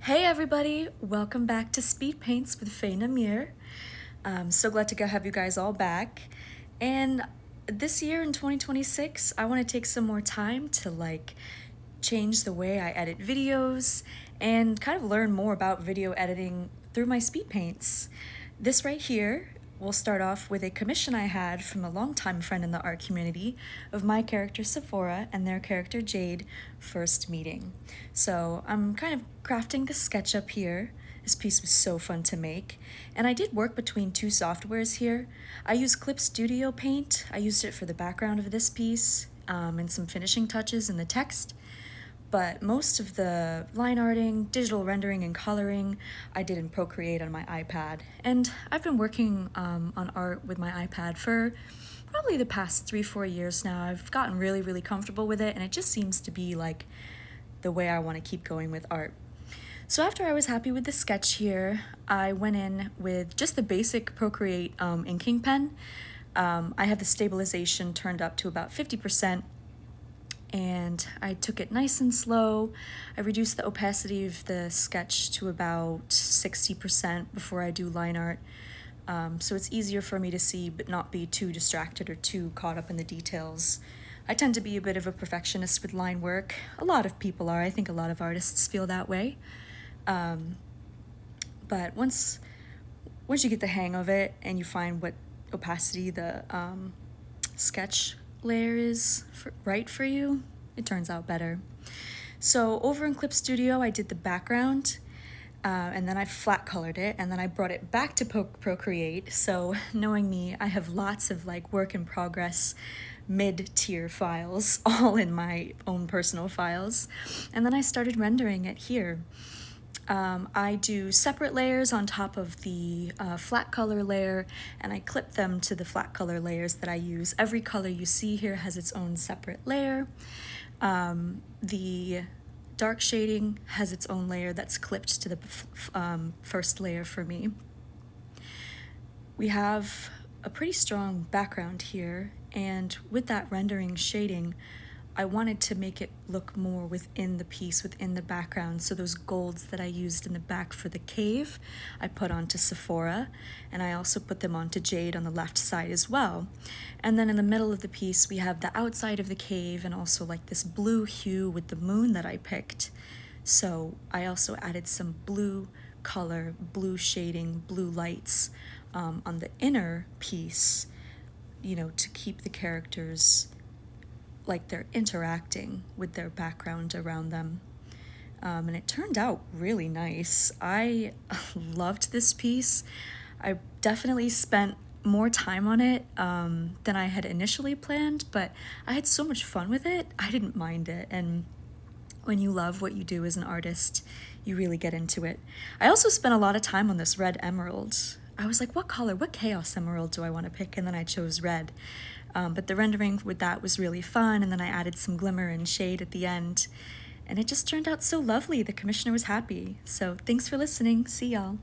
Hey everybody, welcome back to Speedpaints with Faye Namir. I'm so glad to have you guys all back. And this year in 2026, I want to take some more time to change the way I edit videos and kind of learn more about video editing through my speed paints. This right here will start off with a commission I had from a longtime friend in the art community of my character Sephora and their character Jade first meeting. So I'm kind of crafting the sketch up here. This piece was so fun to make. And I did work between two softwares here. I used Clip Studio Paint. I used it for the background of this piece and some finishing touches in the text. But most of the line arting, digital rendering, and coloring I did in Procreate on my iPad. And I've been working on art with my iPad for probably the past 3-4 years now. I've gotten really comfortable with it, and it just seems to be like the way I want to keep going with art. So after I was happy with the sketch here, I went in with just the basic Procreate inking pen. I have the stabilization turned up to about 50%, and I took it nice and slow. I reduced the opacity of the sketch to about 60% before I do line art. So it's easier for me to see but not be too distracted or too caught up in the details. I tend to be a bit of a perfectionist with line work. A lot of people are. I think a lot of artists feel that way. But once you get the hang of it and you find what opacity the sketch layer is right for you, it turns out better. So over in Clip Studio, I did the background, and then I flat colored it, and then I brought it back to Procreate. So knowing me, I have lots of work in progress mid-tier files all in my own personal files, and then I started rendering it here. I do separate layers on top of the flat color layer, and I clip them to the flat color layers that I use. Every color you see here has its own separate layer. The dark shading has its own layer that's clipped to the first layer for me. We have a pretty strong background here, and with that rendering shading, I wanted to make it look more within the piece, within the background. So those golds that I used in the back for the cave, I put onto Sephora, and I also put them onto Jade on the left side as well. And then in the middle of the piece, we have the outside of the cave and also this blue hue with the moon that I picked. So I also added some blue color, blue shading, blue lights on the inner piece, to keep the characters like they're interacting with their background around them. And it turned out really nice. I loved this piece. I definitely spent more time on it than I had initially planned, but I had so much fun with it, I didn't mind it. And when you love what you do as an artist, you really get into it. I also spent a lot of time on this red emerald. I was like, what color, what chaos emerald do I want to pick? And then I chose red. But the rendering with that was really fun, and then I added some glimmer and shade at the end, and it just turned out so lovely. The commissioner was happy. So thanks for listening. See y'all.